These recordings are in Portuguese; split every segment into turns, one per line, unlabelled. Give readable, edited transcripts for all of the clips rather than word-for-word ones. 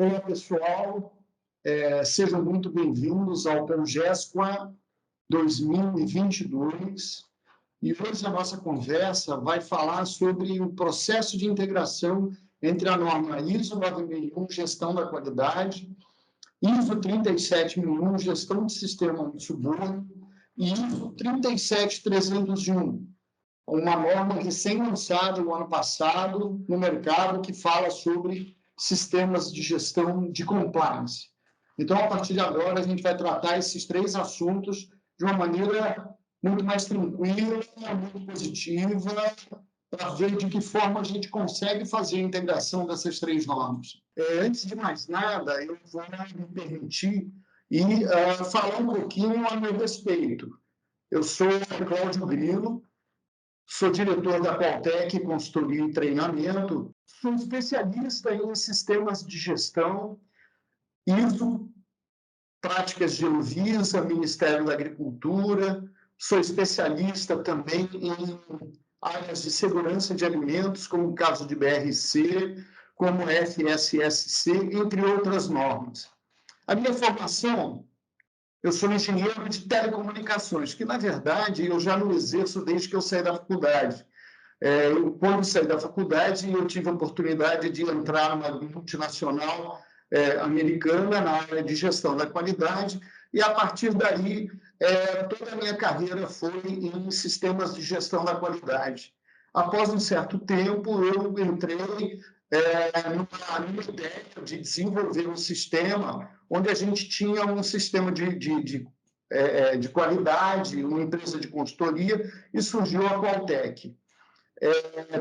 Olá, pessoal. Sejam muito bem-vindos ao Congesqua 2022. E hoje a nossa conversa vai falar sobre o processo de integração entre a norma ISO 9001, Gestão da Qualidade, ISO 37001, Gestão de Sistema Subúrbio, e ISO 37301, uma norma recém-lançada no ano passado no mercado que fala sobre sistemas de gestão de compliance. Então, a partir de agora, a gente vai tratar esses três assuntos de uma maneira muito mais tranquila, muito positiva, para ver de que forma a gente consegue fazer a integração dessas três normas. Antes de mais nada, eu vou me permitir falar um pouquinho a meu respeito. Eu sou Cláudio Grilo, sou diretor da Qualtec Consultoria e Treinamento, sou especialista em sistemas de gestão, ISO, práticas de Anvisa, Ministério da Agricultura, sou especialista também em áreas de segurança de alimentos, como o caso de BRC, como FSSC, entre outras normas. A minha formação, eu sou engenheiro de telecomunicações, que, na verdade, eu já não exerço desde que eu saí da faculdade. Quando saí da faculdade, eu tive a oportunidade de entrar numa multinacional americana na área de gestão da qualidade, e, a partir daí, toda a minha carreira foi em sistemas de gestão da qualidade. Após um certo tempo, eu entrei numa ideia de desenvolver um sistema onde a gente tinha um sistema de qualidade, uma empresa de consultoria, e surgiu a Qualtec.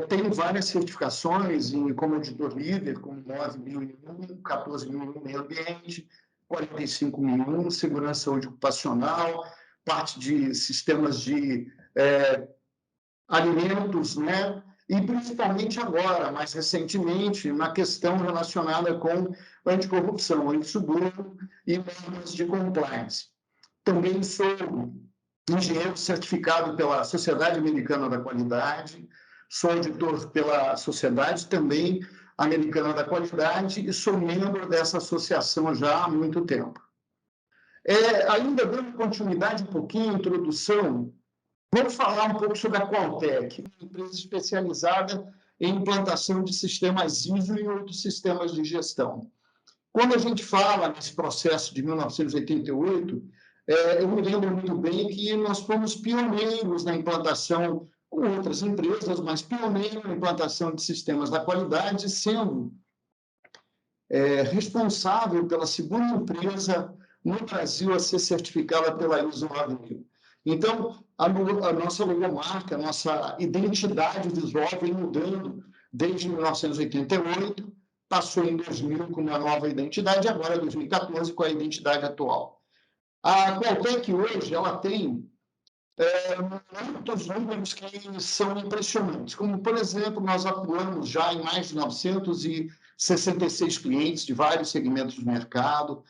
Tenho várias certificações como auditor líder, como 9001, 14001 meio ambiente, 45001, segurança ocupacional, parte de sistemas de alimentos, né? E principalmente agora, mais recentemente, na questão relacionada com anticorrupção, antisuborno e normas de compliance. Também sou engenheiro certificado pela Sociedade Americana da Qualidade, sou auditor pela Sociedade também Americana da Qualidade e sou membro dessa associação já há muito tempo. Ainda dando continuidade um pouquinho, introdução, vamos falar um pouco sobre a Qualtec, uma empresa especializada em implantação de sistemas ISO e outros sistemas de gestão. Quando a gente fala nesse processo de 1988, eu me lembro muito bem que nós fomos pioneiros na implantação, com outras empresas, mas pioneiros na implantação de sistemas da qualidade, sendo responsável pela segunda empresa no Brasil a ser certificada pela ISO 9000. Então, a nossa logomarca, a nossa identidade visual vem mudando desde 1988, passou em 2000 com uma nova identidade, e agora 2014 com a identidade atual. A Qualtec hoje ela tem muitos números que são impressionantes, como, por exemplo, nós atuamos já em mais de 966 clientes de vários segmentos de mercado,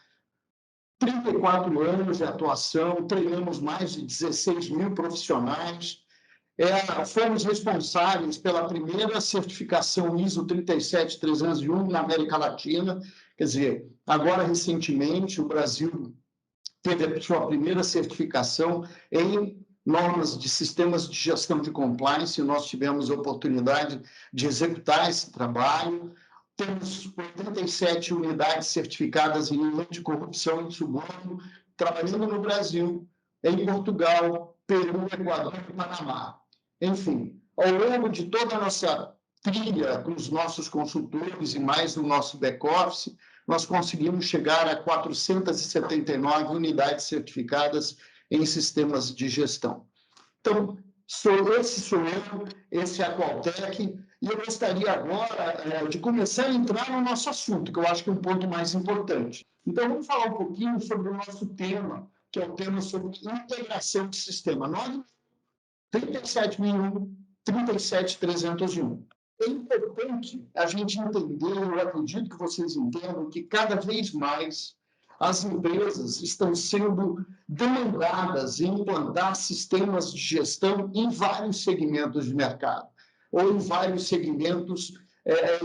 34 anos de atuação, treinamos mais de 16 mil profissionais, fomos responsáveis pela primeira certificação ISO 37301 na América Latina, quer dizer, agora, recentemente, o Brasil teve a sua primeira certificação em normas de sistemas de gestão de compliance, e nós tivemos a oportunidade de executar esse trabalho. Temos 87 unidades certificadas em anticorrupção e suborno, trabalhando no Brasil, em Portugal, Peru, Equador e Panamá. Enfim, ao longo de toda a nossa trilha com os nossos consultores e mais o nosso back-office, nós conseguimos chegar a 479 unidades certificadas em sistemas de gestão. Então, esse sou eu, esse é a Qualtec, e eu gostaria agora de começar a entrar no nosso assunto, que eu acho que é um ponto mais importante. Então, vamos falar um pouquinho sobre o nosso tema, que é o tema sobre integração de sistema. Nós, 37001, 37301. É importante a gente entender, eu acredito que vocês entendam, que cada vez mais as empresas estão sendo demandadas em implantar sistemas de gestão em vários segmentos de mercado, ou em vários segmentos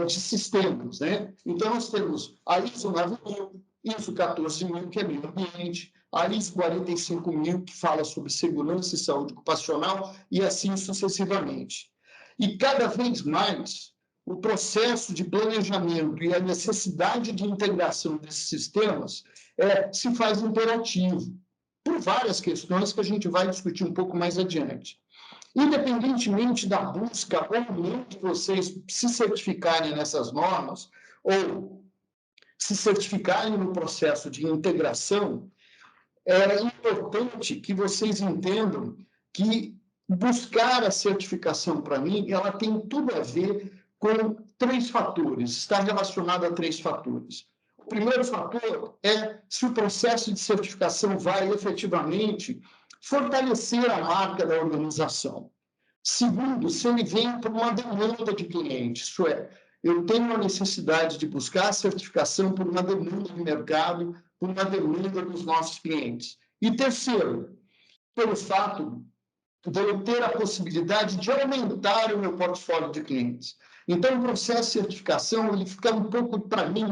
de sistemas, né? Então, nós temos a ISO 9000, ISO 14000, que é meio ambiente, a ISO 45000, que fala sobre segurança e saúde ocupacional, e assim sucessivamente. E cada vez mais, o processo de planejamento e a necessidade de integração desses sistemas se faz imperativo, por várias questões que a gente vai discutir um pouco mais adiante. Independentemente da busca ou não de vocês se certificarem nessas normas, ou se certificarem no processo de integração, é importante que vocês entendam que buscar a certificação, para mim, ela tem tudo a ver com 3 fatores, está relacionado a 3 fatores. O primeiro fator é se o processo de certificação vai efetivamente fortalecer a marca da organização. Segundo, se ele vem por uma demanda de cliente, isso é, eu tenho a necessidade de buscar a certificação por uma demanda de mercado, por uma demanda dos nossos clientes. E terceiro, pelo fato de eu ter a possibilidade de aumentar o meu portfólio de clientes. Então, o processo de certificação ele fica um pouco, para mim,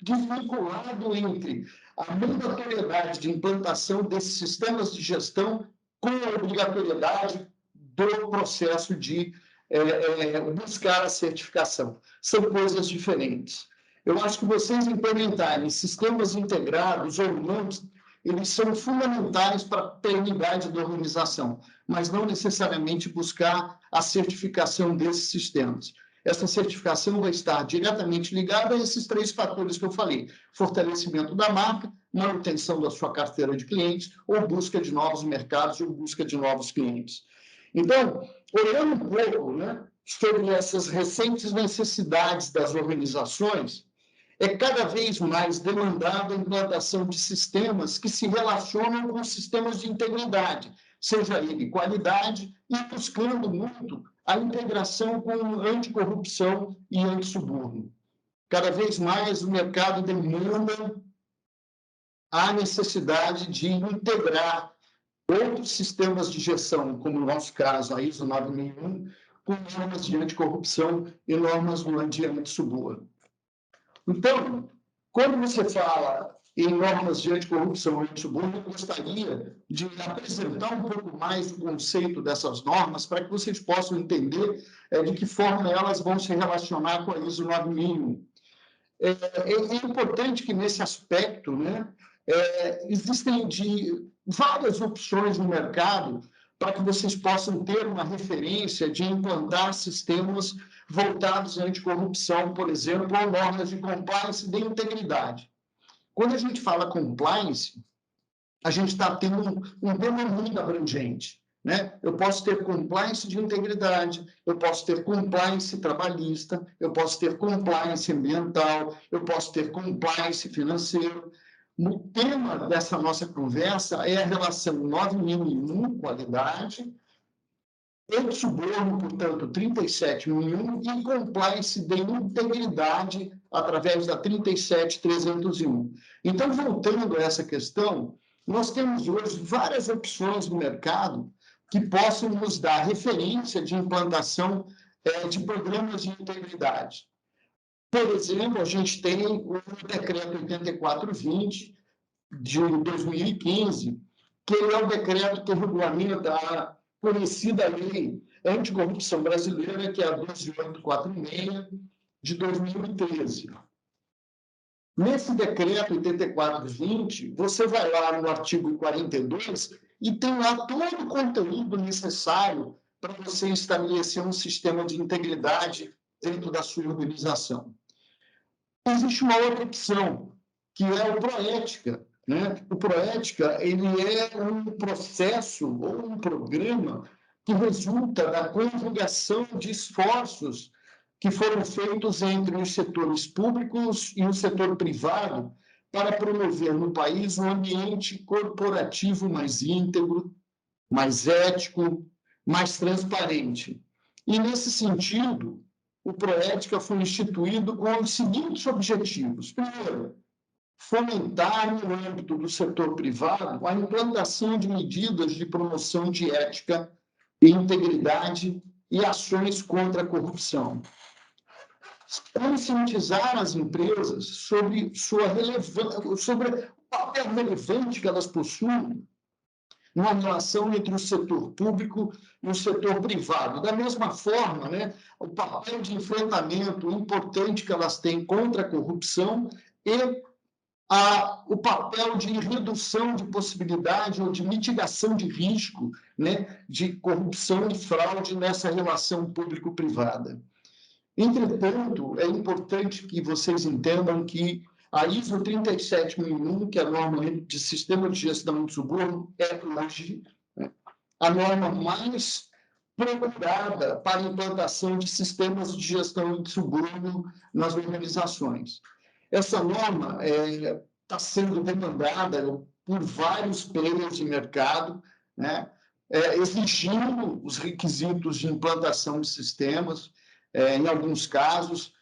desvinculado entre a mandatoriedade de implantação desses sistemas de gestão com a obrigatoriedade do processo de buscar a certificação. São coisas diferentes. Eu acho que vocês implementarem sistemas integrados ou não, eles são fundamentais para a perenidade da organização, mas não necessariamente buscar a certificação desses sistemas. Essa certificação vai estar diretamente ligada a esses 3 fatores que eu falei: fortalecimento da marca, manutenção da sua carteira de clientes, ou busca de novos mercados, ou busca de novos clientes. Então, olhando um pouco, né, sobre essas recentes necessidades das organizações, é cada vez mais demandada a implantação de sistemas que se relacionam com sistemas de integridade, seja ele qualidade, e buscando muito a integração com anticorrupção e antisuborno. Cada vez mais o mercado demanda a necessidade de integrar outros sistemas de gestão, como no nosso caso, a ISO 9001, com normas de anticorrupção e normas de antisuborno. Então, quando você fala em normas de anticorrupção e antisuborno, eu gostaria de apresentar um pouco mais o conceito dessas normas para que vocês possam entender de que forma elas vão se relacionar com a ISO 9001. É importante que, nesse aspecto, né, existem várias opções no mercado para que vocês possam ter uma referência de implantar sistemas voltados à anticorrupção, por exemplo, ou normas de compliance de integridade. Quando a gente fala compliance, a gente está tendo um tema muito abrangente, né? Eu posso ter compliance de integridade, eu posso ter compliance trabalhista, eu posso ter compliance ambiental, eu posso ter compliance financeiro. O tema dessa nossa conversa é a relação 9001, qualidade, antisuborno, portanto, 37001, e compliance de integridade através da 37301. Então, voltando a essa questão, nós temos hoje várias opções no mercado que possam nos dar referência de implantação de programas de integridade. Por exemplo, a gente tem o Decreto 8420 de 2015, que é o decreto que regulamenta a conhecida lei anticorrupção brasileira, que é a 12846 de 2013. Nesse decreto 8420, você vai lá no artigo 42 e tem lá todo o conteúdo necessário para você estabelecer um sistema de integridade dentro da sua organização. Existe uma outra opção, que é o Proética, né? O Proética ele é um processo ou um programa que resulta da conjugação de esforços que foram feitos entre os setores públicos e o setor privado para promover no país um ambiente corporativo mais íntegro, mais ético, mais transparente. E, nesse sentido, o Proética foi instituído com os seguintes objetivos. Primeiro, fomentar, no âmbito do setor privado, a implantação de medidas de promoção de ética e integridade e ações contra a corrupção. conscientizar as empresas sobre sua relevância, sobre o papel relevante que elas possuem numa relação entre o setor público e o setor privado. Da mesma forma, né, o papel de enfrentamento importante que elas têm contra a corrupção e o papel de redução de possibilidade ou de mitigação de risco, né, de corrupção e fraude nessa relação público-privada. Entretanto, é importante que vocês entendam que a ISO 37001, que é a norma de sistema de gestão de suborno, é hoje, né, a norma mais procurada para a implantação de sistemas de gestão de suborno nas organizações. Essa norma está sendo demandada por vários players de mercado, né, exigindo os requisitos de implantação de sistemas, em alguns casos,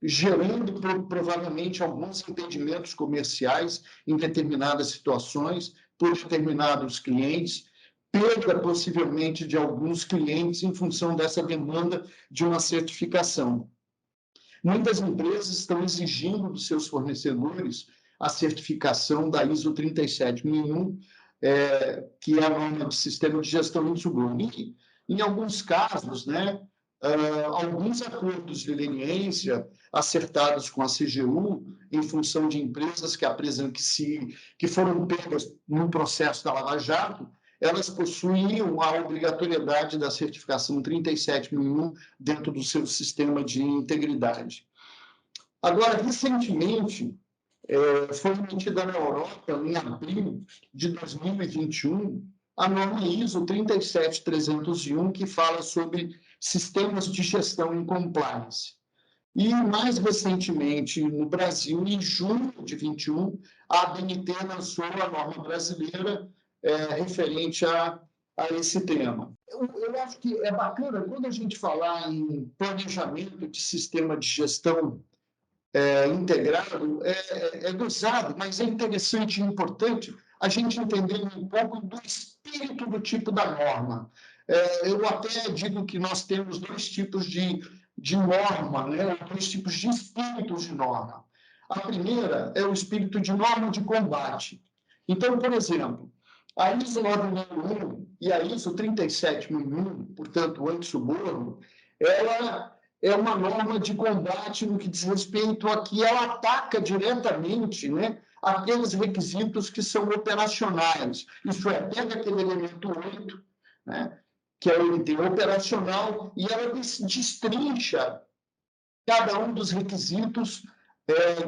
gerando provavelmente alguns impedimentos comerciais em determinadas situações por determinados clientes, perda possivelmente de alguns clientes em função dessa demanda de uma certificação. Muitas empresas estão exigindo dos seus fornecedores a certificação da ISO 37001, que é a norma de sistema de gestão de suborno. Em alguns casos, né, alguns acordos de leniência acertados com a CGU, em função de empresas que foram pegas no processo da Lava Jato, elas possuíam a obrigatoriedade da certificação 37001 dentro do seu sistema de integridade. Agora, recentemente, foi emitida na Europa, em abril de 2021, a norma ISO 37301, que fala sobre sistemas de gestão em compliance. E, mais recentemente, no Brasil, em junho de 2021, a ABNT lançou a norma brasileira referente a esse tema. Eu acho que é bacana, quando a gente falar em planejamento de sistema de gestão integrado, é gozado, mas é interessante e importante a gente entender um pouco do espírito do tipo da norma. Eu até digo que nós temos dois tipos de norma, né? Dois tipos de espíritos de norma. A primeira é o espírito de norma de combate. Então, por exemplo, a ISO 9001 e a ISO 37001, portanto, o antissuborno, ela é uma norma de combate no que diz respeito a que ela ataca diretamente, né, aqueles requisitos que são operacionais. Isso é, pega aquele elemento 8, né, que é o item operacional, e ela destrincha cada um dos requisitos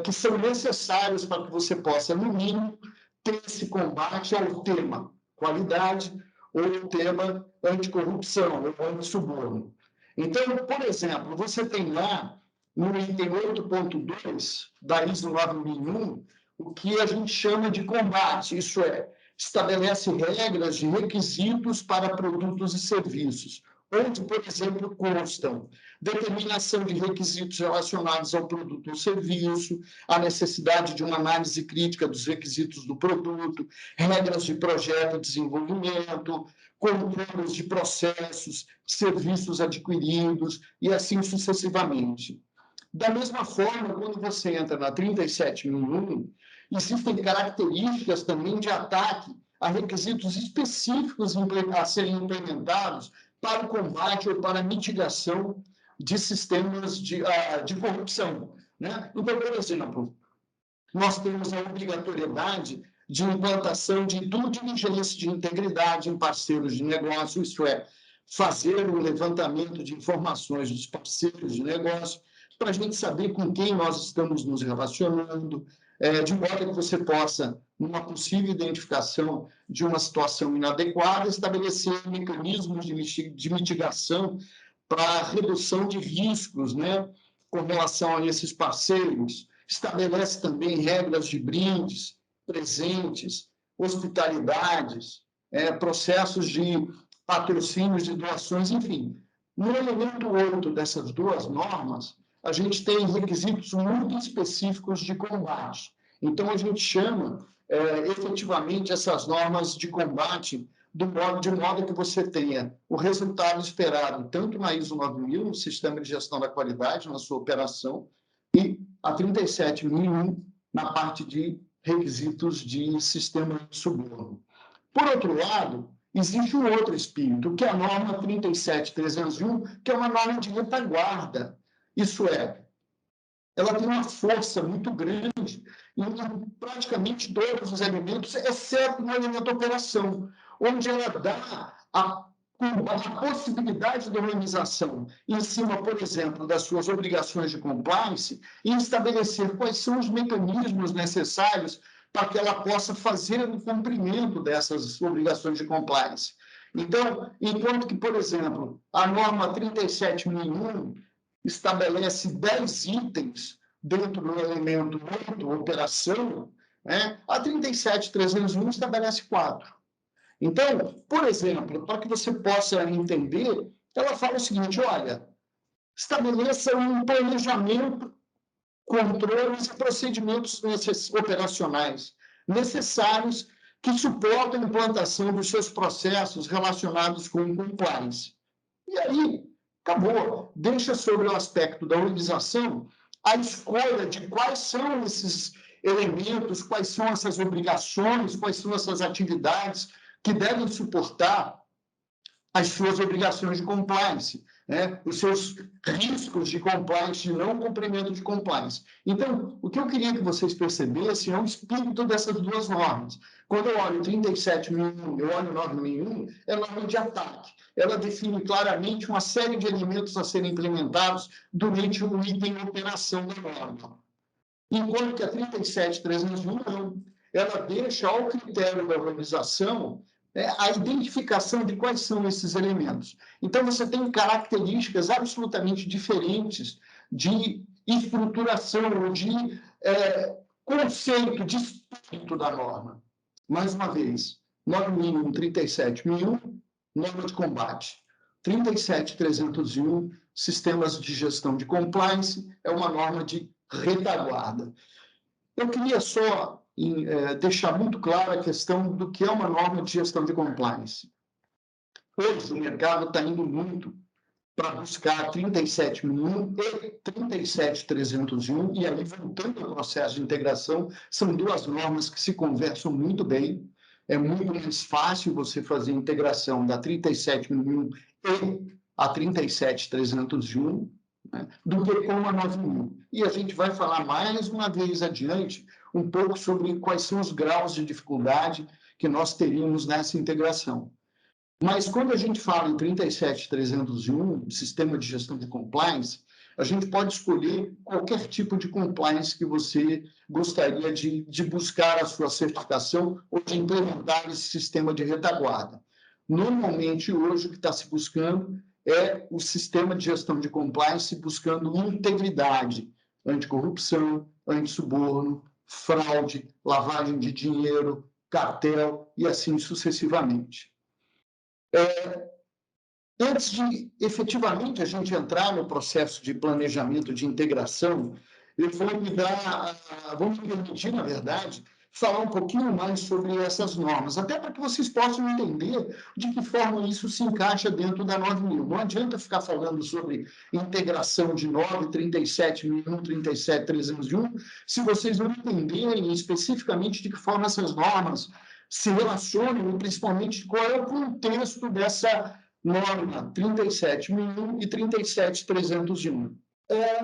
que são necessários para que você possa, no mínimo, ter esse combate ao tema qualidade ou o tema anticorrupção ou antissuborno. Então, por exemplo, você tem lá, no item 8.2 da ISO 9001, o que a gente chama de combate, isso é, estabelece regras de requisitos para produtos e serviços, onde, por exemplo, constam determinação de requisitos relacionados ao produto ou serviço, a necessidade de uma análise crítica dos requisitos do produto, regras de projeto e desenvolvimento, controles de processos, serviços adquiridos e assim sucessivamente. Da mesma forma, quando você entra na 37001, existem características também de ataque a requisitos específicos a serem implementados para o combate ou para a mitigação de sistemas de corrupção, né? Então, por exemplo, nós temos a obrigatoriedade de implantação de due diligence de integridade em parceiros de negócio, isso é, fazer um levantamento de informações dos parceiros de negócio, para a gente saber com quem nós estamos nos relacionando, de modo que você possa, numa possível identificação de uma situação inadequada, estabelecer mecanismos de mitigação para redução de riscos, né, com relação a esses parceiros. Estabelece também regras de brindes, presentes, hospitalidades, processos de patrocínios de doações, enfim. No elemento 8 dessas duas normas, a gente tem requisitos muito específicos de combate. Então, a gente chama, efetivamente, essas normas de combate de modo que você tenha o resultado esperado tanto na ISO 9000, no Sistema de Gestão da Qualidade, na sua operação, e a 37001 na parte de requisitos de sistema de suborno. Por outro lado, existe um outro espírito, que é a norma 37301, que é uma norma de retaguarda. Isso é, ela tem uma força muito grande em praticamente todos os elementos, exceto no elemento operação, onde ela dá a possibilidade da organização em cima, por exemplo, das suas obrigações de compliance e estabelecer quais são os mecanismos necessários para que ela possa fazer o cumprimento dessas obrigações de compliance. Então, enquanto que, por exemplo, a norma 37001 estabelece 10 itens dentro do elemento 8, operação, né? A 37301 estabelece 4. Então, por exemplo, para que você possa entender, ela fala o seguinte, olha, estabeleça um planejamento, controles e procedimentos operacionais necessários que suportem a implantação dos seus processos relacionados com compliance. E aí, acabou. Deixa sobre o aspecto da organização a escolha de quais são esses elementos, quais são essas obrigações, quais são essas atividades que devem suportar as suas obrigações de compliance, né? Os seus riscos de compliance, de não cumprimento de compliance. Então, o que eu queria que vocês percebessem é o espírito dessas duas normas. Quando eu olho 37001, eu olho 9001, é norma de ataque. Ela define claramente uma série de elementos a serem implementados durante o item operação da norma. Enquanto que a 37301 não. Ela deixa ao critério da organização a identificação de quais são esses elementos. Então, você tem características absolutamente diferentes de estruturação ou de conceito, de espírito da norma. Mais uma vez, 9001, 37001, norma de combate. 37301, sistemas de gestão de compliance, é uma norma de retaguarda. Eu queria só deixar muito clara a questão do que é uma norma de gestão de compliance. Hoje, o mercado está indo muito para buscar 37001 e 37301, e aí, voltando ao processo de integração, são duas normas que se conversam muito bem. É muito mais fácil você fazer a integração da 37001 e a 37301, né, do que com a 9000. E a gente vai falar mais uma vez adiante um pouco sobre quais são os graus de dificuldade que nós teríamos nessa integração. Mas quando a gente fala em 37301, sistema de gestão de compliance, a gente pode escolher qualquer tipo de compliance que você gostaria de buscar a sua certificação ou de implementar esse sistema de retaguarda. Normalmente, hoje, o que está se buscando é o sistema de gestão de compliance buscando integridade, anticorrupção, antissuborno, fraude, lavagem de dinheiro, cartel e assim sucessivamente. Antes de efetivamente a gente entrar no processo de planejamento de integração, eu vou me permitir, na verdade, falar um pouquinho mais sobre essas normas, até para que vocês possam entender de que forma isso se encaixa dentro da 9000. Não adianta ficar falando sobre integração de 9, 37.001, 37.301, se vocês não entenderem especificamente de que forma essas normas se relacionam e principalmente qual é o contexto dessa norma 37.001 e 37.301.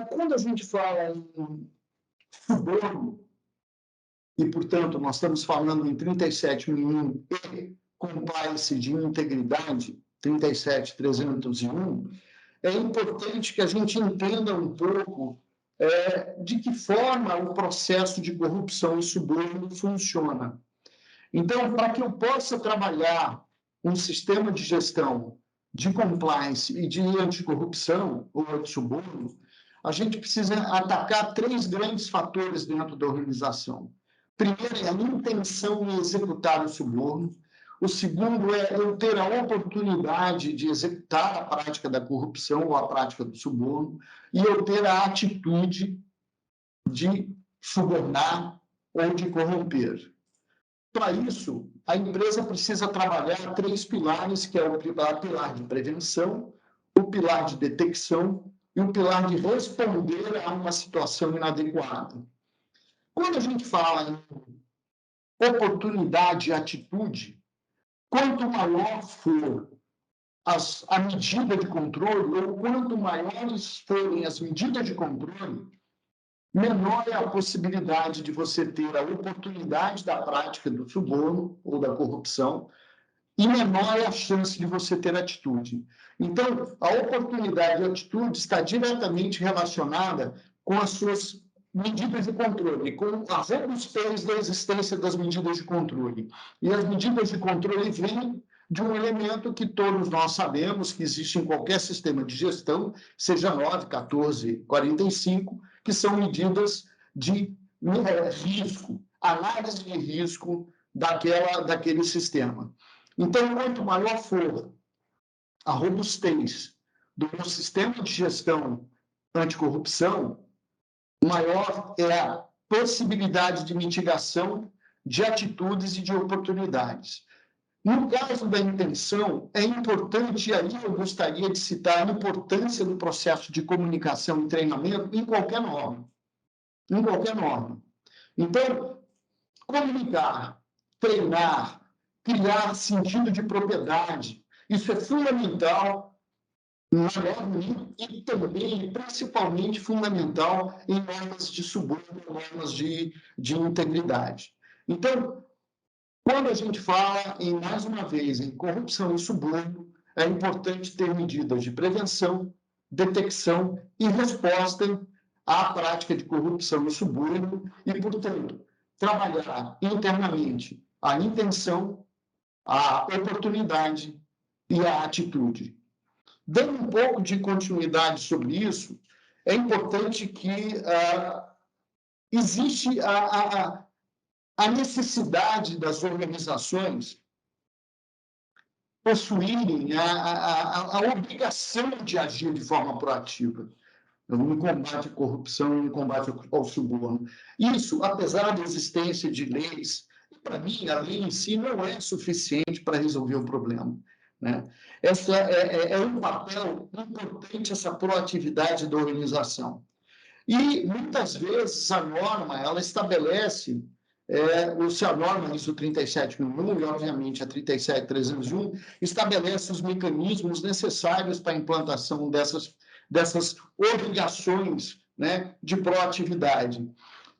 Quando a gente fala em suborno, e, portanto, nós estamos falando em 37.001 e compliance de integridade, 37.301, é importante que a gente entenda um pouco de que forma o processo de corrupção e suborno funciona. Então, para que eu possa trabalhar um sistema de gestão de compliance e de anticorrupção ou antissuborno, a gente precisa atacar 3 grandes fatores dentro da organização. Primeiro é a intenção em executar o suborno. O segundo é eu ter a oportunidade de executar a prática da corrupção ou a prática do suborno, e eu ter a atitude de subornar ou de corromper. Para isso, a empresa precisa trabalhar 3 pilares, que é o pilar de prevenção, o pilar de detecção e o pilar de responder a uma situação inadequada. Quando a gente fala em oportunidade e atitude, quanto maior for a medida de controle, ou quanto maiores forem as medidas de controle, menor é a possibilidade de você ter a oportunidade da prática do suborno ou da corrupção, e menor é a chance de você ter atitude. Então, a oportunidade e a atitude está diretamente relacionada com as suas medidas de controle, com a robustez da existência das medidas de controle. E as medidas de controle vêm de um elemento que todos nós sabemos que existe em qualquer sistema de gestão, seja 9, 14, 45, que são medidas de risco, análise de risco daquele sistema. Então, quanto maior for a robustez do meu sistema de gestão anticorrupção, maior é a possibilidade de mitigação de atitudes e de oportunidades. No caso da intenção, é importante, e aí eu gostaria de citar a importância do processo de comunicação e treinamento em qualquer norma. Em qualquer norma. Então, comunicar, treinar, criar sentido de propriedade, isso é fundamental na norma e também, principalmente, fundamental em normas de suborno, normas de integridade. Então, quando a gente fala, mais uma vez, em corrupção e suborno, é importante ter medidas de prevenção, detecção e resposta à prática de corrupção e suborno e, portanto, trabalhar internamente a intenção, a oportunidade e a atitude. Dando um pouco de continuidade sobre isso, é importante que existe a necessidade das organizações possuírem a obrigação de agir de forma proativa no combate à corrupção e no combate ao suborno. Isso, apesar da existência de leis, para mim, a lei em si não é suficiente para resolver o problema. Né? Essa é um papel importante, essa proatividade da organização. E, muitas vezes, a norma ela estabelece, se a norma ISO 37001 e, obviamente, a 37301, estabelece os mecanismos necessários para a implantação dessas obrigações, né, de proatividade.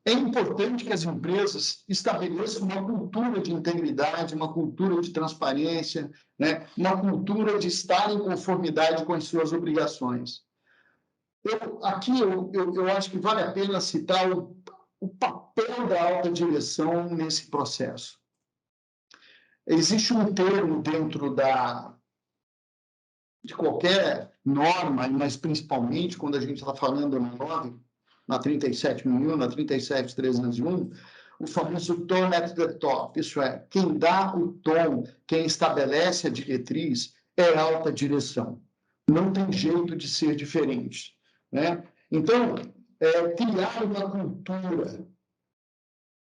É importante que as empresas estabeleçam uma cultura de integridade, uma cultura de transparência, né, uma cultura de estar em conformidade com as suas obrigações. Aqui eu acho que vale a pena citar o papel da alta direção nesse processo. Existe um termo dentro de qualquer norma, mas principalmente quando a gente está falando na 37.001, na 37.301, o famoso tone at the top, isso é, quem dá o tom, quem estabelece a diretriz é a alta direção. Não tem jeito de ser diferente. Né? Então, criar uma cultura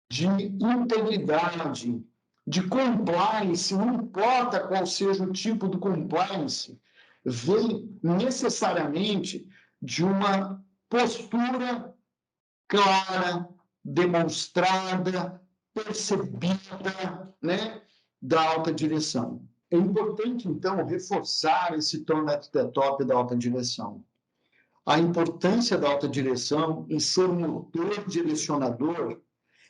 de integridade, de compliance, não importa qual seja o tipo do compliance, vem necessariamente de uma postura clara, demonstrada, percebida, né, da alta direção. É importante, então, reforçar esse tom at the top da alta direção. A importância da alta direção em ser um motor direcionador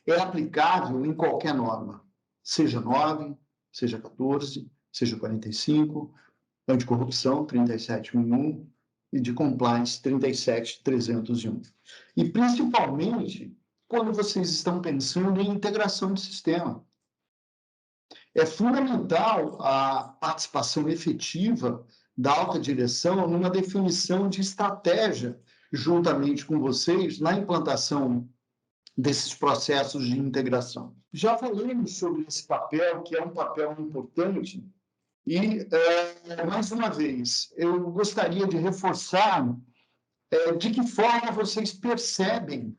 é aplicável em qualquer norma, seja 9, seja 14, seja 45, anticorrupção 37.001 e de compliance 37.301. E, principalmente, quando vocês estão pensando em integração de sistema. É fundamental a participação efetiva da alta direção numa definição de estratégia, juntamente com vocês, na implantação desses processos de integração. Já falamos sobre esse papel, que é um papel importante, e, mais uma vez, eu gostaria de reforçar de que forma vocês percebem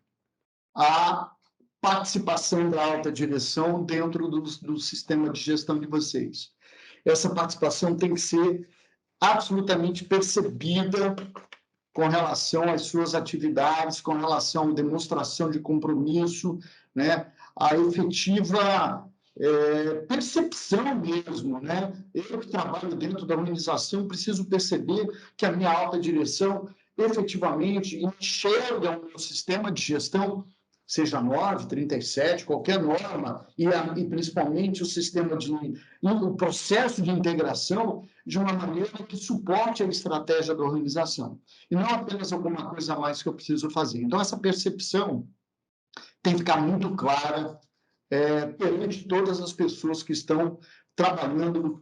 a participação da alta direção dentro do sistema de gestão de vocês. Essa participação tem que ser absolutamente percebida com relação às suas atividades, com relação à demonstração de compromisso, né? A efetiva percepção mesmo, né? Eu que trabalho dentro da organização preciso perceber que a minha alta direção efetivamente enxerga o meu sistema de gestão, seja 9, 37, qualquer norma, e principalmente o sistema o processo de integração de uma maneira que suporte a estratégia da organização, e não apenas alguma coisa a mais que eu preciso fazer. Então, essa percepção tem que ficar muito clara perante todas as pessoas que estão trabalhando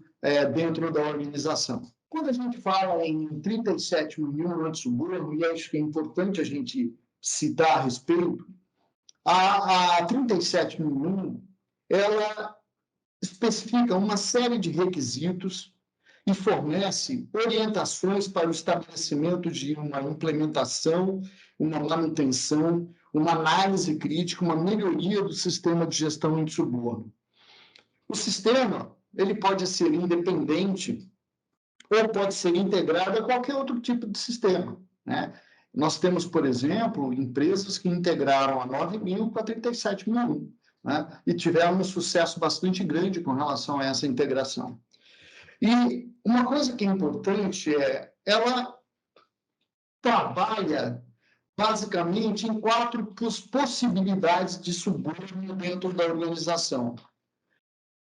dentro da organização. Quando a gente fala em 37.000 anti-suborno, e acho que é importante a gente citar a respeito, a 37.001, ela especifica uma série de requisitos e fornece orientações para o estabelecimento de uma implementação, uma manutenção, uma análise crítica, uma melhoria do sistema de gestão anti-suborno. O sistema ele pode ser independente ou pode ser integrado a qualquer outro tipo de sistema, né? Nós temos, por exemplo, empresas que integraram a 9.000 com a 37.001, né? E tiveram um sucesso bastante grande com relação a essa integração. E uma coisa que é importante ela trabalha basicamente em 4 possibilidades de suborno dentro da organização.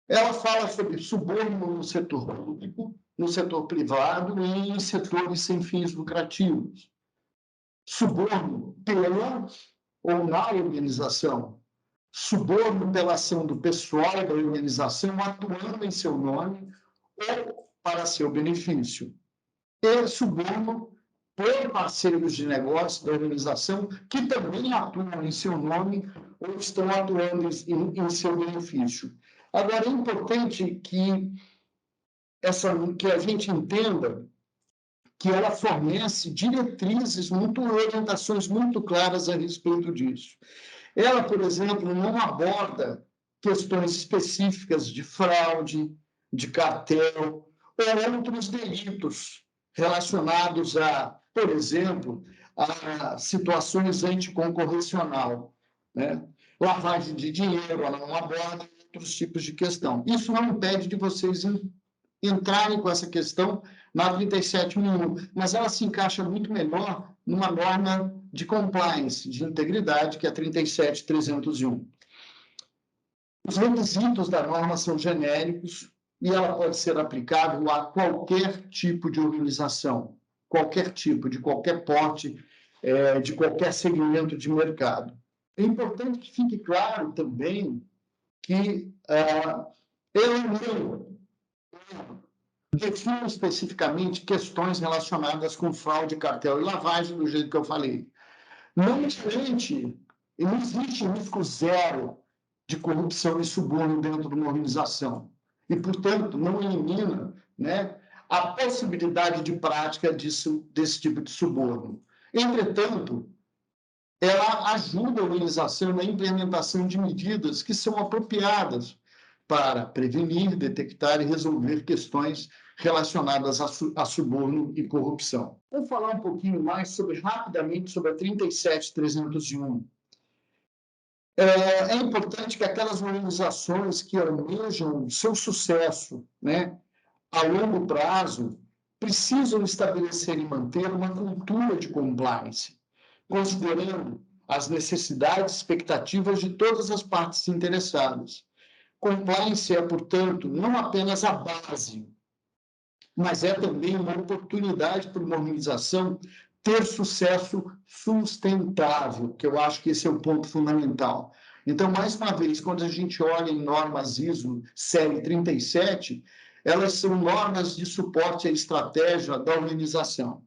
Ela fala sobre suborno no setor público, no setor privado e em setores sem fins lucrativos. Suborno pela ou na organização. Suborno pela ação do pessoal da organização atuando em seu nome ou para seu benefício. E suborno por parceiros de negócio da organização que também atuam em seu nome ou estão atuando em seu benefício. Agora, é importante que a gente entenda que ela fornece diretrizes, orientações muito claras a respeito disso. Ela, por exemplo, não aborda questões específicas de fraude, de cartel ou outros delitos relacionados por exemplo, a situações anticoncorrencial, né? Lavagem de dinheiro, ela não aborda outros tipos de questão. Isso não impede de vocês entrarem com essa questão na 37.001, mas ela se encaixa muito melhor numa norma de compliance, de integridade, que é a 37.301. Os requisitos da norma são genéricos e ela pode ser aplicável a qualquer tipo de organização, qualquer tipo, de qualquer porte, de qualquer segmento de mercado. É importante que fique claro também que ela não define especificamente questões relacionadas com fraude, cartel e lavagem, do jeito que eu falei. Não existe risco zero de corrupção e suborno dentro de uma organização. E, portanto, não elimina, né, a possibilidade de prática desse tipo de suborno. Entretanto, ela ajuda a organização na implementação de medidas que são apropriadas para prevenir, detectar e resolver questões relacionadas a suborno e corrupção. Vou falar um pouquinho mais rapidamente sobre a 37.301. É importante que aquelas organizações que almejam seu sucesso, né, a longo prazo, precisam estabelecer e manter uma cultura de compliance, considerando as necessidades e expectativas de todas as partes interessadas. Compliance é, portanto, não apenas a base, mas é também uma oportunidade para uma organização ter sucesso sustentável, que eu acho que esse é o ponto fundamental. Então, mais uma vez, quando a gente olha em normas ISO série 37, elas são normas de suporte à estratégia da organização.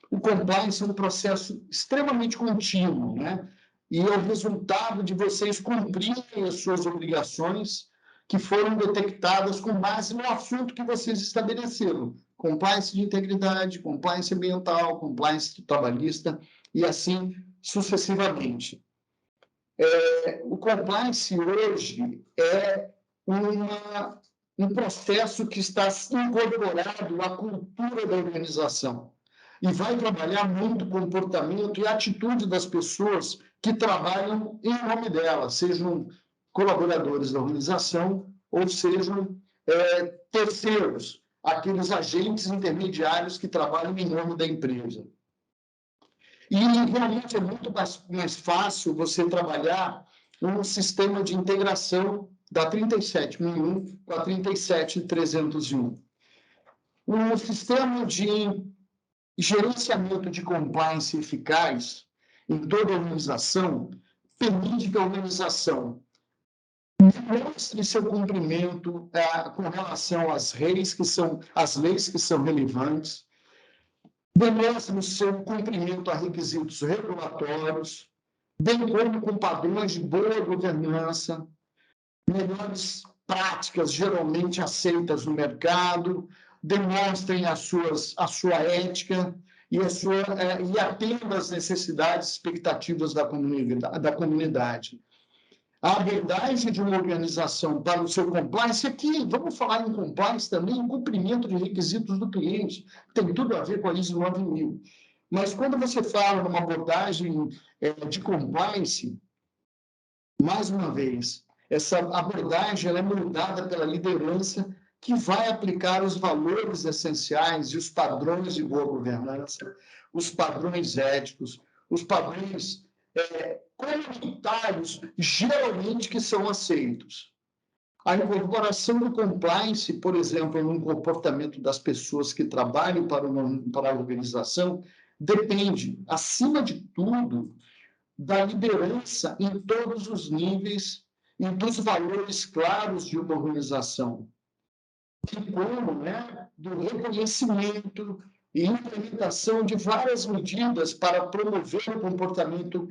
O compliance é um processo extremamente contínuo, né? E é o resultado de vocês cumprirem as suas obrigações que foram detectadas com base no assunto que vocês estabeleceram. Compliance de integridade, compliance ambiental, compliance trabalhista e assim sucessivamente. O compliance hoje é um processo que está incorporado à cultura da organização e vai trabalhar muito o comportamento e a atitude das pessoas que trabalham em nome dela, sejam colaboradores da organização ou sejam terceiros, aqueles agentes intermediários que trabalham em nome da empresa. E realmente é muito mais fácil você trabalhar um sistema de integração da 37001 com a 37301. Um sistema de gerenciamento de compliance eficaz em toda a organização permite que a organização mostre seu cumprimento com relação às leis que são relevantes, demonstre o seu cumprimento a requisitos regulatórios, bem como com padrões de boa governança, melhores práticas geralmente aceitas no mercado, demonstrem a sua ética e atendam às necessidades e expectativas da comunidade. A abordagem de uma organização para o seu compliance, aqui vamos falar em compliance também, em cumprimento de requisitos do cliente, tem tudo a ver com a ISO 9000. Mas quando você fala numa abordagem de compliance, mais uma vez, essa abordagem ela é moldada pela liderança que vai aplicar os valores essenciais e os padrões de boa governança, os padrões éticos, os padrões comunitários, geralmente que são aceitos. A incorporação do compliance, por exemplo, no comportamento das pessoas que trabalham para a organização, depende, acima de tudo, da liderança em todos os níveis e dos valores claros de uma organização, bem como do reconhecimento e implementação de várias medidas para promover o comportamento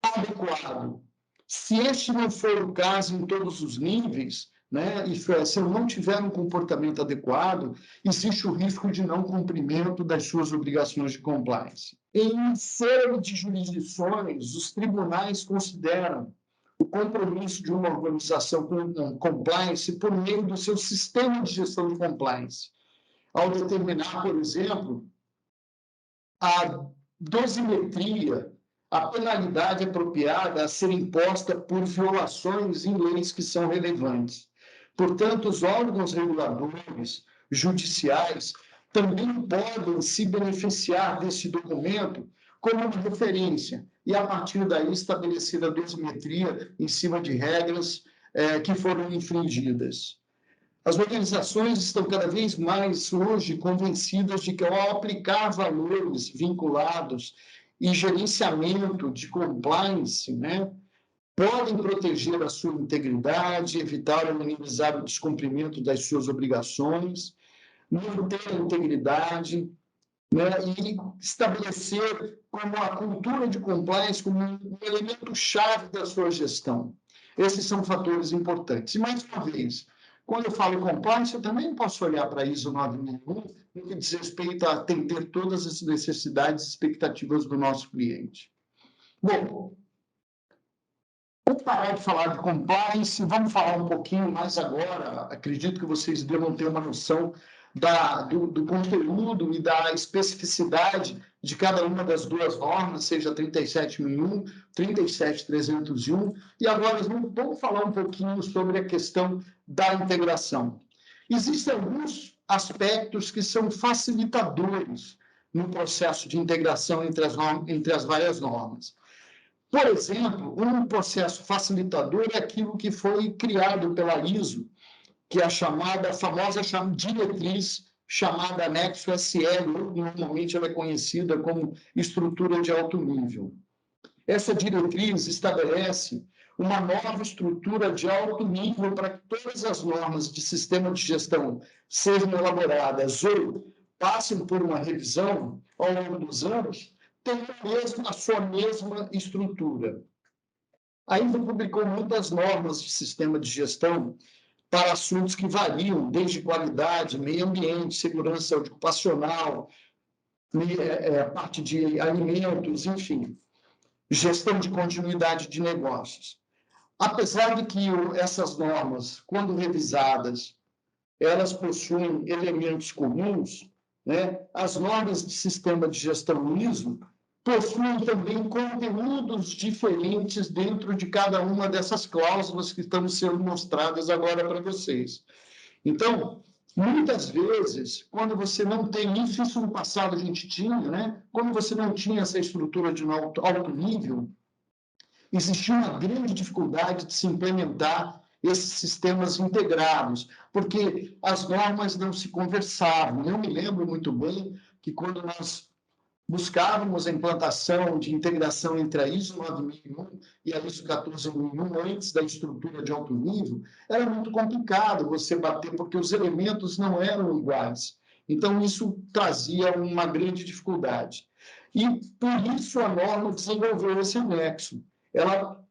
adequado. Se este não for o caso em todos os níveis, se eu não tiver um comportamento adequado, existe o risco de não cumprimento das suas obrigações de compliance. Em série de jurisdições, os tribunais consideram o compromisso de uma organização com compliance por meio do seu sistema de gestão de compliance, ao determinar, por exemplo, a dosimetria, a penalidade apropriada a ser imposta por violações em leis que são relevantes. Portanto, os órgãos reguladores judiciais também podem se beneficiar desse documento como uma referência e, a partir daí, estabelecer a dosimetria em cima de regras que foram infringidas. As organizações estão cada vez mais hoje convencidas de que, ao aplicar valores vinculados e gerenciamento de compliance, podem proteger a sua integridade, evitar ou minimizar o descumprimento das suas obrigações, manter a integridade, e estabelecer como a cultura de compliance como um elemento-chave da sua gestão. Esses são fatores importantes. E, mais uma vez, quando eu falo compliance, eu também posso olhar para a ISO 9001 no que diz respeito a atender todas as necessidades e expectativas do nosso cliente. Bom, vamos parar de falar de compliance, vamos falar um pouquinho mais agora. Acredito que vocês devam ter uma noção do conteúdo e da especificidade de cada uma das duas normas, seja 37001, 37301, e agora vamos falar um pouquinho sobre a questão da integração. Existem alguns aspectos que são facilitadores no processo de integração entre as várias normas. Por exemplo, um processo facilitador é aquilo que foi criado pela ISO, que é a famosa diretriz chamada anexo SL, normalmente ela é conhecida como estrutura de alto nível. Essa diretriz estabelece uma nova estrutura de alto nível para que todas as normas de sistema de gestão sejam elaboradas ou passem por uma revisão ao longo dos anos, tenham a sua mesma estrutura. A ISO publicou muitas normas de sistema de gestão para assuntos que variam desde qualidade, meio ambiente, segurança ocupacional, parte de alimentos, enfim. gestão de continuidade de negócios. Apesar de que essas normas, quando revisadas, elas possuem elementos comuns, né? As normas de sistema de gestão ISO possuem também conteúdos diferentes dentro de cada uma dessas cláusulas que estão sendo mostradas agora para vocês. Então, muitas vezes, quando você não tem isso no passado a gente tinha, né? Quando você não tinha essa estrutura de alto nível, existia uma grande dificuldade de se implementar esses sistemas integrados, porque as normas não se conversavam. Eu me lembro muito bem que quando nós buscávamos a implantação de integração entre a ISO 9001 e a ISO 14001 antes da estrutura de alto nível, era muito complicado você bater, porque os elementos não eram iguais. Então, isso trazia uma grande dificuldade. E, por isso, a norma desenvolveu esse anexo. Ela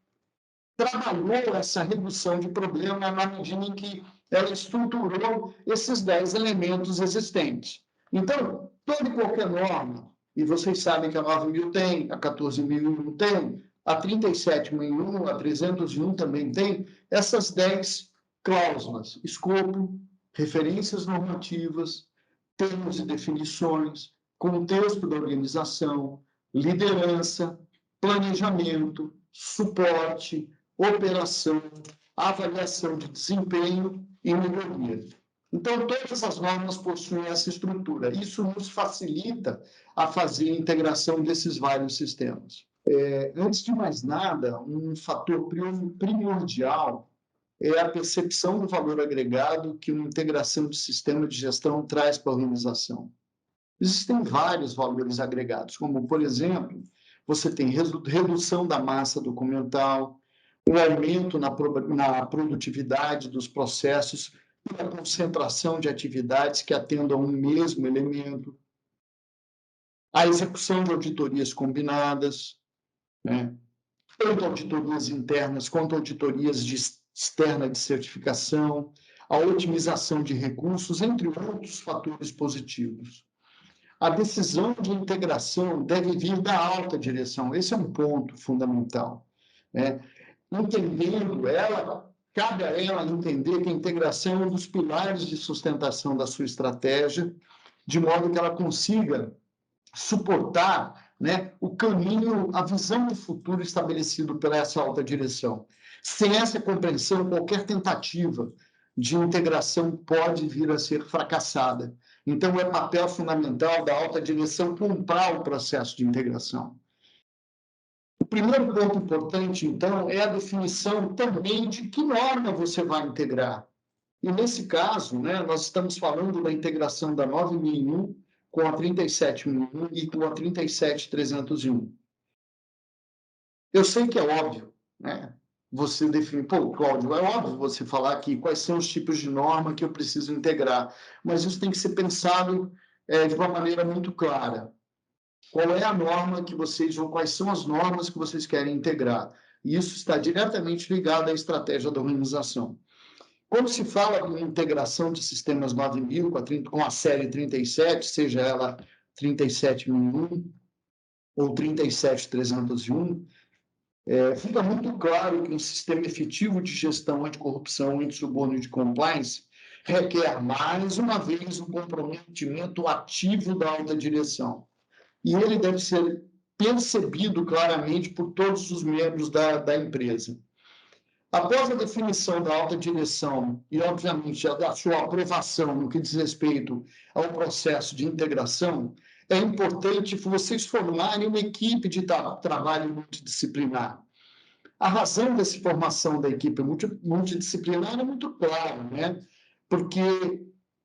trabalhou essa redução de problema na medida em que ela estruturou esses 10 elementos existentes. Então, toda e qualquer norma, e vocês sabem que a 9.000 tem, a 14.001 tem, a 37.001, a 301 também tem, essas 10 cláusulas, escopo, referências normativas, termos e definições, contexto da organização, liderança, planejamento, suporte, operação, avaliação de desempenho e melhoria. Então, todas as normas possuem essa estrutura. Isso nos facilita a fazer a integração desses vários sistemas. Antes de mais nada, um fator primordial é a percepção do valor agregado que uma integração de sistema de gestão traz para a organização. Existem vários valores agregados, como, por exemplo, você tem redução da massa documental, o aumento na produtividade dos processos pela concentração de atividades que atendam a um mesmo elemento, a execução de auditorias combinadas, né? Tanto auditorias internas quanto auditorias externas de certificação, a otimização de recursos, entre outros fatores positivos. A decisão de integração deve vir da alta direção. Esse é um ponto fundamental, né? Entendendo ela, cabe a ela entender que a integração é um dos pilares de sustentação da sua estratégia, de modo que ela consiga suportar, né, o caminho, a visão do futuro estabelecido pela essa alta direção. Sem essa compreensão, qualquer tentativa de integração pode vir a ser fracassada. Então, é papel fundamental da alta direção comprar o processo de integração. O primeiro ponto importante, então, é a definição também de que norma você vai integrar. E, nesse caso, né, nós estamos falando da integração da 9001 com a 37.001 e com a 37.301. Eu sei que é óbvio, né? Você definir, Cláudio, é óbvio você falar aqui quais são os tipos de norma que eu preciso integrar, mas isso tem que ser pensado de uma maneira muito clara. Qual é a norma que vocês, ou quais são as normas que vocês querem integrar? E isso está diretamente ligado à estratégia da organização. Quando se fala de integração de sistemas 9000 com a série 37, seja ela 37.001 ou 37.301, fica muito claro que um sistema efetivo de gestão anticorrupção, antisuborno e de compliance requer, mais uma vez, um comprometimento ativo da alta direção. E ele deve ser percebido claramente por todos os membros da empresa. Após a definição da alta direção e, obviamente, a sua aprovação no que diz respeito ao processo de integração, é importante vocês formarem uma equipe de trabalho multidisciplinar. A razão dessa formação da equipe multidisciplinar é muito clara, né? Porque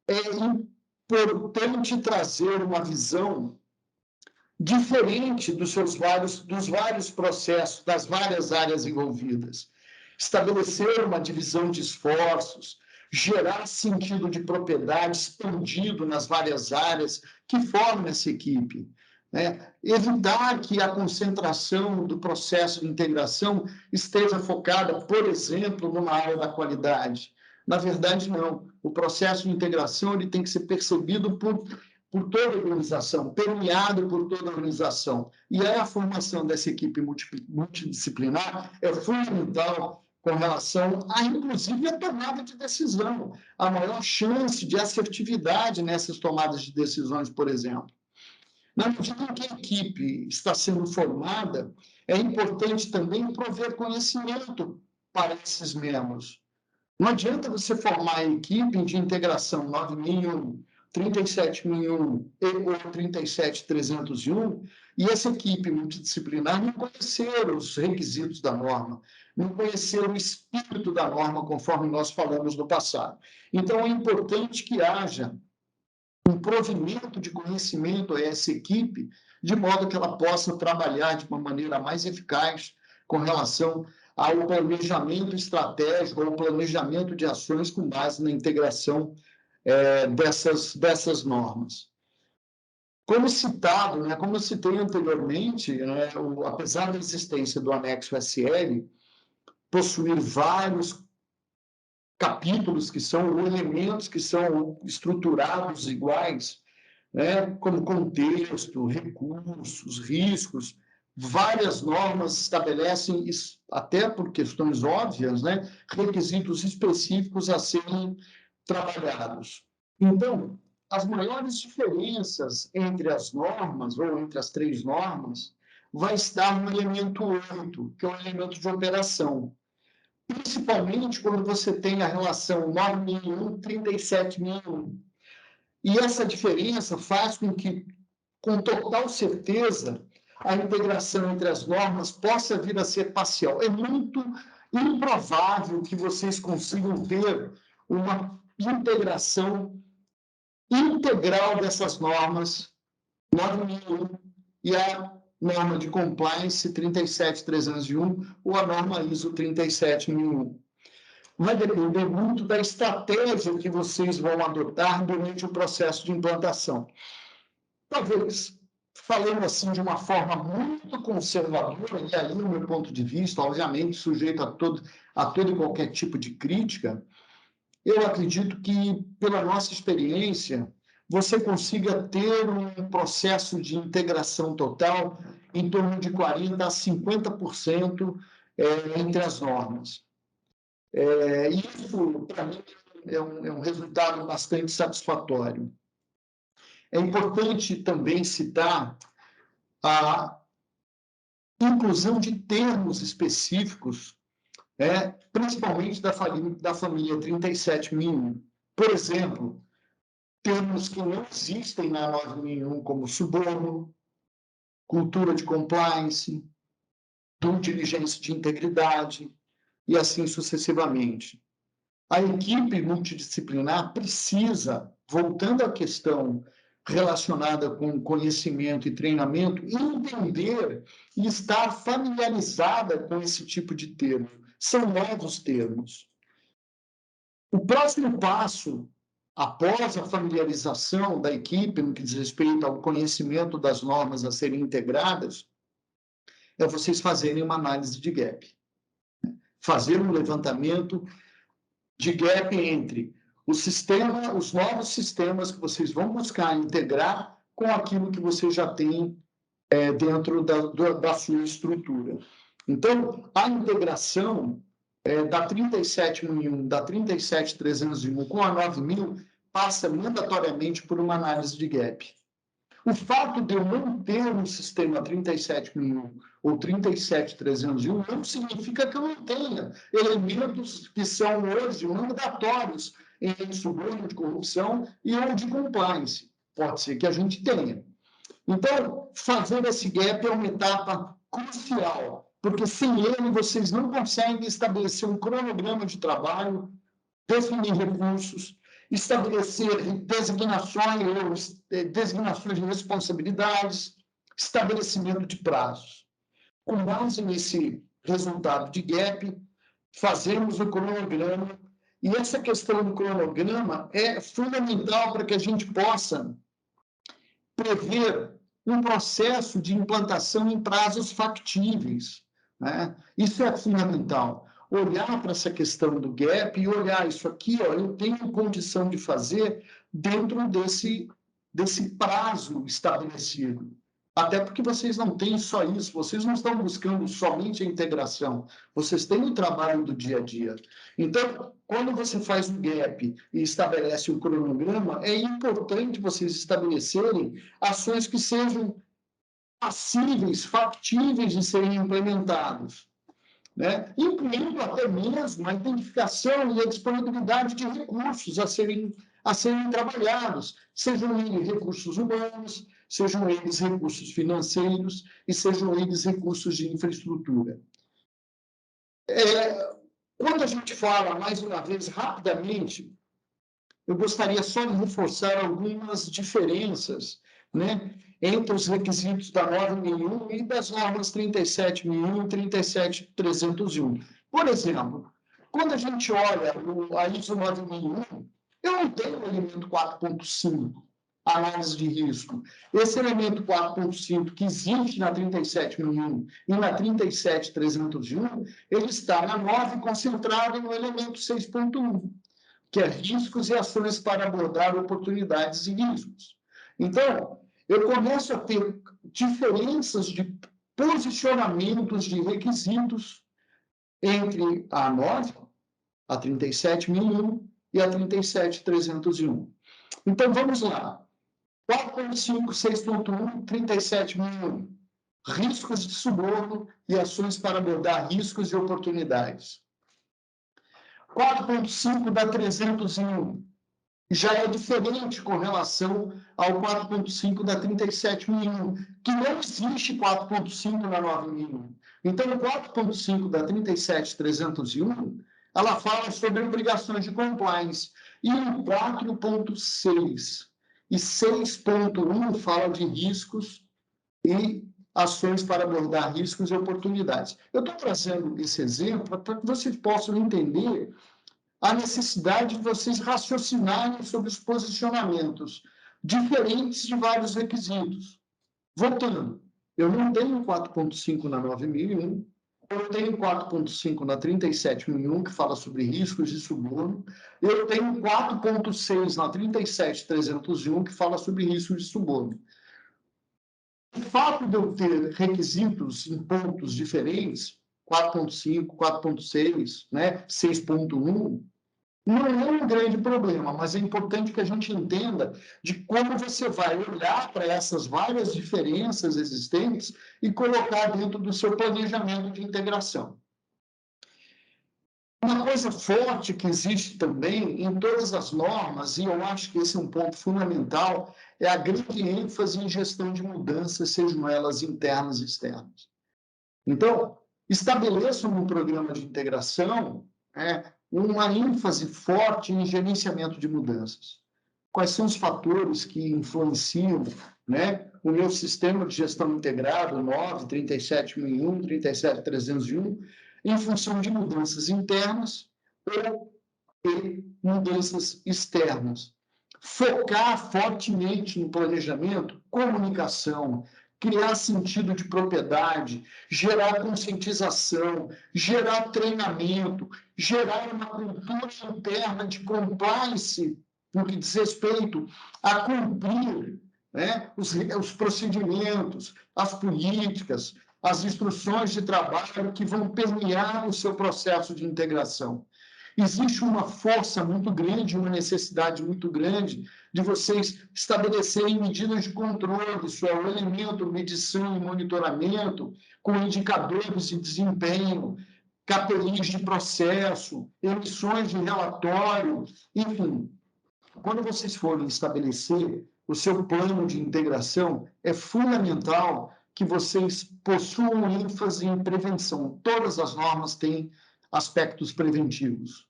é importante trazer uma visão diferente dos vários processos, das várias áreas envolvidas. Estabelecer uma divisão de esforços, gerar sentido de propriedade expandido nas várias áreas que formam essa equipe. Né? Evitar que a concentração do processo de integração esteja focada, por exemplo, numa área da qualidade. Na verdade, não. O processo de integração ele tem que ser percebido por por toda a organização, permeado por toda a organização. E aí a formação dessa equipe multidisciplinar é fundamental com relação a, inclusive, a tomada de decisão, a maior chance de assertividade nessas tomadas de decisões, por exemplo. Na medida em que a equipe está sendo formada, é importante também prover conhecimento para esses membros. Não adianta você formar a equipe de integração 9001, 37001 ou 37301 e essa equipe multidisciplinar não conhecer os requisitos da norma, não conhecer o espírito da norma, conforme nós falamos no passado. Então, é importante que haja um provimento de conhecimento a essa equipe, de modo que ela possa trabalhar de uma maneira mais eficaz com relação ao planejamento estratégico, ao planejamento de ações com base na integração dessas normas. Como citado, né, como eu citei anteriormente, apesar da existência do anexo SL, possuir vários capítulos que são elementos que são estruturados iguais, né, como contexto, recursos, riscos, várias normas estabelecem, até por questões óbvias, né, requisitos específicos a serem trabalhados. Então, as maiores diferenças entre as normas, ou entre as três normas, vai estar no elemento 8, que é o elemento de operação. Principalmente quando você tem a relação 9001, 37001. E essa diferença faz com que, com total certeza, a integração entre as normas possa vir a ser parcial. É muito improvável que vocês consigam ter uma integração integral dessas normas, 9001 e a norma de compliance 37301 ou a norma ISO 37001. Vai depender muito da estratégia que vocês vão adotar durante o processo de implantação. Talvez, falando assim de uma forma muito conservadora, e aí, no meu ponto de vista, obviamente, sujeito a todo e qualquer tipo de crítica, eu acredito que, pela nossa experiência, você consiga ter um processo de integração total em torno de 40% a 50% entre as normas. Isso, para mim, é um resultado bastante satisfatório. É importante também citar a inclusão de termos específicos, principalmente da família 37001. Por exemplo, termos que não existem na 9001, como suborno, cultura de compliance, due diligência de integridade, e assim sucessivamente. A equipe multidisciplinar precisa, voltando à questão relacionada com conhecimento e treinamento, entender e estar familiarizada com esse tipo de termo. São novos termos. O próximo passo, após a familiarização da equipe, no que diz respeito ao conhecimento das normas a serem integradas, é vocês fazerem uma análise de gap. Fazer um levantamento de gap entre os novos sistemas que vocês vão buscar integrar com aquilo que você já tem dentro da sua estrutura. Então, a integração da 37001, da 37301 com a 9000 passa mandatoriamente por uma análise de gap. O fato de eu não ter um sistema 37001 ou 37301 não significa que eu não tenha elementos que são hoje mandatórios em suborno de corrupção e ou de compliance. Pode ser que a gente tenha. Então, fazer esse gap é uma etapa crucial, porque sem ele vocês não conseguem estabelecer um cronograma de trabalho, definir recursos, estabelecer designações de responsabilidades, estabelecimento de prazos. Com base nesse resultado de gap, fazemos o cronograma, e essa questão do cronograma é fundamental para que a gente possa prever um processo de implantação em prazos factíveis, né? Isso é fundamental. Olhar para essa questão do gap e olhar isso aqui, eu tenho condição de fazer dentro desse prazo estabelecido. Até porque vocês não têm só isso, vocês não estão buscando somente a integração, vocês têm o trabalho do dia a dia. Então, quando você faz um gap e estabelece um cronograma, é importante vocês estabelecerem ações que sejam passíveis, factíveis de serem implementados, né? Incluindo até mesmo a identificação e a disponibilidade de recursos a serem trabalhados, sejam eles recursos humanos, sejam eles recursos financeiros e sejam eles recursos de infraestrutura. Quando a gente fala, mais uma vez, rapidamente, eu gostaria só de reforçar algumas diferenças, né, entre os requisitos da 9001 e das normas 37001 e 37301. Por exemplo, quando a gente olha a ISO 9001, eu não tenho o elemento 4.5, análise de risco. Esse elemento 4.5 que existe na 37001 e na 37301, ele está na 9 concentrado no elemento 6.1, que é riscos e ações para abordar oportunidades e riscos. Então, eu começo a ter diferenças de posicionamentos de requisitos entre a 9, a 37001 e a 37301. Então, vamos lá. 4.5, 6.1, 37001. Riscos de suborno e ações para abordar riscos e oportunidades. 4.5 da 301 já é diferente com relação ao 4.5 da 37.001, que não existe 4.5 na 9.001. Então, o 4.5 da 37.301, ela fala sobre obrigações de compliance, e o 4.6 e 6.1 fala de riscos e ações para abordar riscos e oportunidades. Eu estou trazendo esse exemplo para que vocês possam entender a necessidade de vocês raciocinarem sobre os posicionamentos diferentes de vários requisitos. Voltando, eu não tenho 4.5 na 9001, eu tenho 4.5 na 37.001, que fala sobre riscos de suborno, eu tenho 4.6 na 37.301, que fala sobre riscos de suborno. O fato de eu ter requisitos em pontos diferentes, 4.5, 4.6, né, 6.1, não é um grande problema, mas é importante que a gente entenda de como você vai olhar para essas várias diferenças existentes e colocar dentro do seu planejamento de integração. Uma coisa forte que existe também em todas as normas, e eu acho que esse é um ponto fundamental, é a grande ênfase em gestão de mudanças, sejam elas internas e externas. Então, estabeleçam um programa de integração, uma ênfase forte em gerenciamento de mudanças. Quais são os fatores que influenciam, né, o meu sistema de gestão integrado, 9, 37.001, 37.301, em função de mudanças internas ou mudanças externas. Focar fortemente no planejamento, comunicação, criar sentido de propriedade, gerar conscientização, gerar treinamento, gerar uma cultura interna de compliance no que diz respeito a cumprir, né, os procedimentos, as políticas, as instruções de trabalho que vão permear o seu processo de integração. Existe uma força muito grande, uma necessidade muito grande de vocês estabelecerem medidas de controle, seu elemento, medição e monitoramento, com indicadores de desempenho, KPIs de processo, emissões de relatório, enfim. Quando vocês forem estabelecer o seu plano de integração, é fundamental que vocês possuam ênfase em prevenção. Todas as normas têm aspectos preventivos.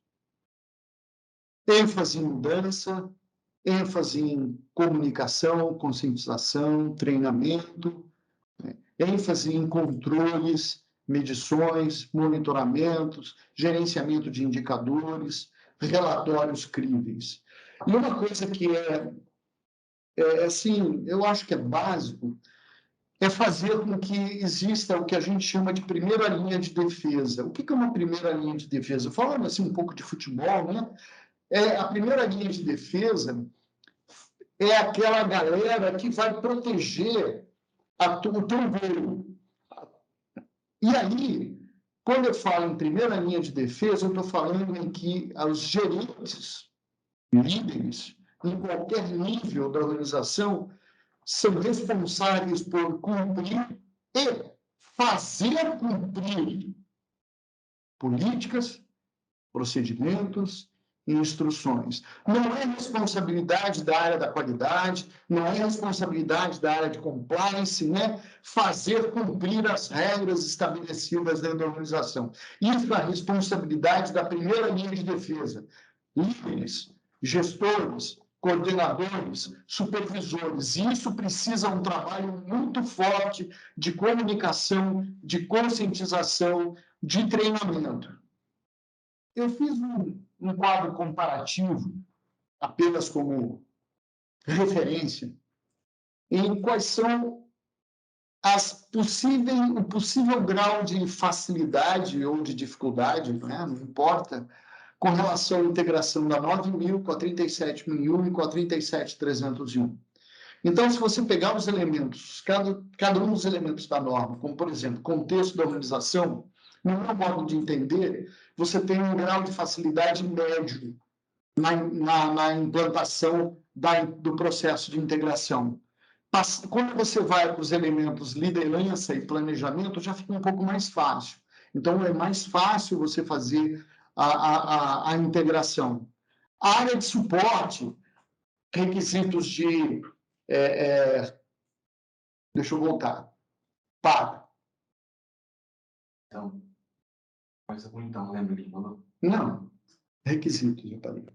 ênfase em mudança, ênfase em comunicação, conscientização, treinamento, ênfase em controles, medições, monitoramentos, gerenciamento de indicadores, relatórios críveis. E uma coisa que assim, eu acho que é básico, é fazer com que exista o que a gente chama de primeira linha de defesa. O que é uma primeira linha de defesa? Falando assim um pouco de futebol, né? A primeira linha de defesa é aquela galera que vai proteger o teu voo. E aí, quando eu falo em primeira linha de defesa, eu estou falando em que os gerentes, líderes, em qualquer nível da organização, são responsáveis por cumprir e fazer cumprir políticas, procedimentos e instruções. Não é responsabilidade da área da qualidade, não é responsabilidade da área de compliance, né? Fazer cumprir as regras estabelecidas dentro da organização. Isso é a responsabilidade da primeira linha de defesa. Líderes, gestores, coordenadores, supervisores. E isso precisa um trabalho muito forte de comunicação, de conscientização, de treinamento. Eu fiz um quadro comparativo, apenas como referência, em quais são o possível grau de facilidade ou de dificuldade, né? Não importa, com relação à integração da 9.000 com a 37.000 e com a 37.301. Então, se você pegar os elementos, cada um dos elementos da norma, como, por exemplo, contexto da organização, no meu modo de entender, você tem um grau de facilidade médio na implantação do processo de integração. Quando você vai para os elementos liderança e planejamento, já fica um pouco mais fácil. Então, é mais fácil você fazer a integração. A área de suporte, requisitos de... deixa eu voltar. Para.
Então, começa com então, lembra que falou?
Não, requisitos, eu falei.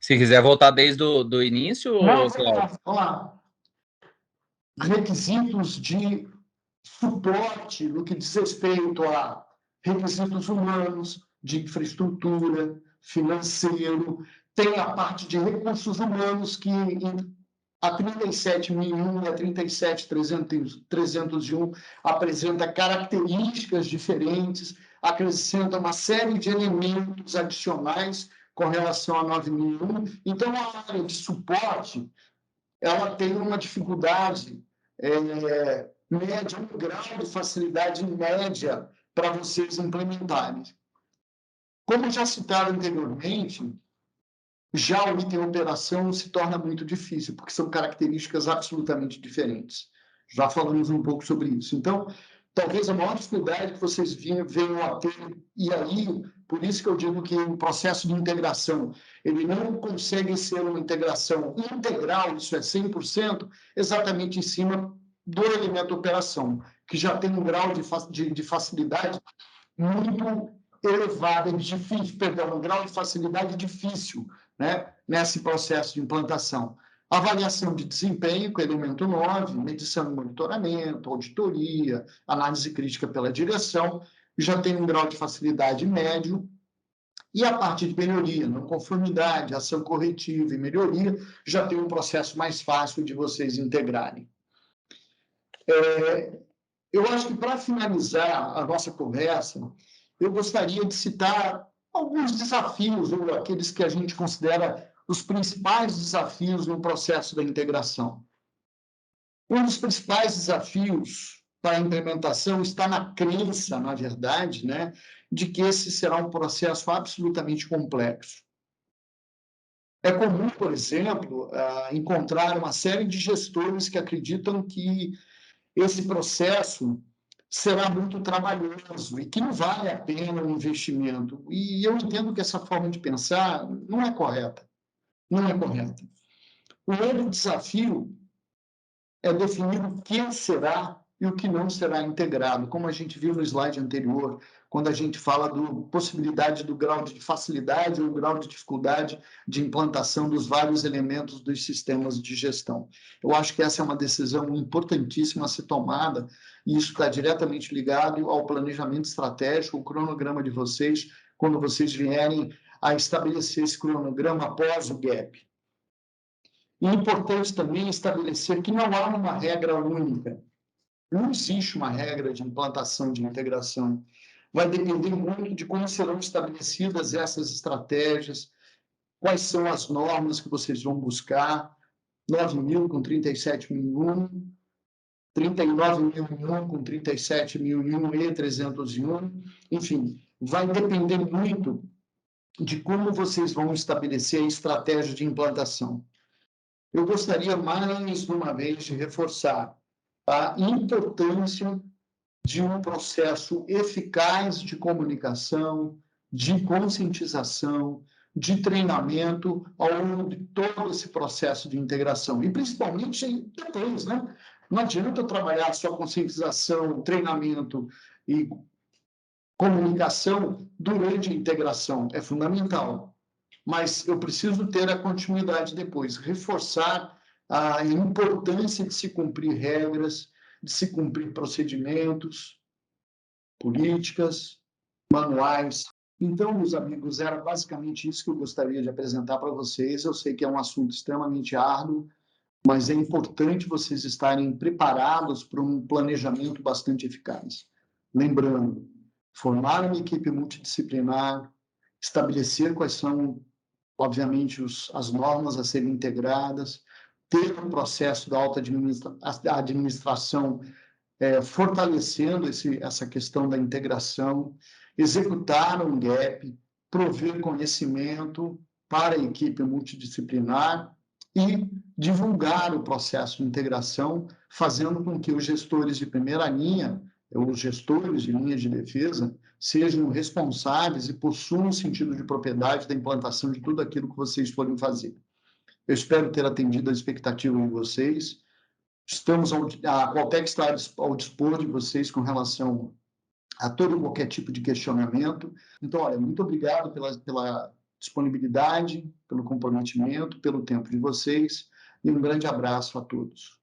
Se quiser voltar desde o início,
Não,
Cláudio?
vamos lá. Requisitos de suporte no que diz respeito a requisitos humanos, de infraestrutura, financeiro, tem a parte de recursos humanos que a 37.001 e a 37.301 apresenta características diferentes, acrescenta uma série de elementos adicionais com relação a 9.001. Então, a área de suporte ela tem uma dificuldade média, um grau de facilidade média para vocês implementarem. Como já citado anteriormente, já o item operação se torna muito difícil, porque são características absolutamente diferentes. Já falamos um pouco sobre isso. Então, talvez a maior dificuldade que vocês venham a ter, e aí, por isso que eu digo que o processo de integração, ele não consegue ser uma integração integral, isso é 100%, exatamente em cima do elemento operação, que já tem um grau de facilidade muito elevado, difícil, perdão, um grau de facilidade difícil, né, nesse processo de implantação. Avaliação de desempenho, com elemento 9, medição e monitoramento, auditoria, análise crítica pela direção, já tem um grau de facilidade médio. E a parte de melhoria, não conformidade, ação corretiva e melhoria, já tem um processo mais fácil de vocês integrarem. Eu acho que, para finalizar a nossa conversa, eu gostaria de citar alguns desafios, ou aqueles que a gente considera os principais desafios no processo da integração. Um dos principais desafios para a implementação está na crença, na verdade, né, de que esse será um processo absolutamente complexo. É comum, por exemplo, encontrar uma série de gestores que acreditam que esse processo será muito trabalhoso e que não vale a pena o investimento. E eu entendo que essa forma de pensar não é correta. Não é correta. O outro desafio é definir o que será e o que não será integrado, como a gente viu no slide anterior, quando a gente fala da possibilidade do grau de facilidade ou grau de dificuldade de implantação dos vários elementos dos sistemas de gestão. Eu acho que essa é uma decisão importantíssima a ser tomada, e isso está diretamente ligado ao planejamento estratégico, o cronograma de vocês, quando vocês vierem a estabelecer esse cronograma após o gap. E é importante também estabelecer que não há uma regra única. Não existe uma regra de implantação de integração. Vai depender muito de como serão estabelecidas essas estratégias, quais são as normas que vocês vão buscar, 9.000 com 37.001, 39.001 com 37.001 e 301, enfim, vai depender muito de como vocês vão estabelecer a estratégia de implantação. Eu gostaria, mais uma vez, de reforçar a importância de um processo eficaz de comunicação, de conscientização, de treinamento ao longo de todo esse processo de integração. E, principalmente, depois, né? Não adianta eu trabalhar só conscientização, treinamento e comunicação durante a integração. É fundamental. Mas eu preciso ter a continuidade depois, reforçar a importância de se cumprir regras, de se cumprir procedimentos, políticas, manuais. Então, meus amigos, era basicamente isso que eu gostaria de apresentar para vocês. Eu sei que é um assunto extremamente árduo, mas é importante vocês estarem preparados para um planejamento bastante eficaz. Lembrando, formar uma equipe multidisciplinar, estabelecer quais são, obviamente, as normas a serem integradas, ter um processo da administração fortalecendo essa questão da integração, executar um gap, prover conhecimento para a equipe multidisciplinar e divulgar o processo de integração, fazendo com que os gestores de primeira linha, os gestores de linha de defesa, sejam responsáveis e possuam o sentido de propriedade da implantação de tudo aquilo que vocês forem fazer. Eu espero ter atendido a expectativa de vocês. A Qualtec está ao dispor de vocês com relação a todo e qualquer tipo de questionamento. Então, olha, muito obrigado pela disponibilidade, pelo comprometimento, pelo tempo de vocês, e um grande abraço a todos.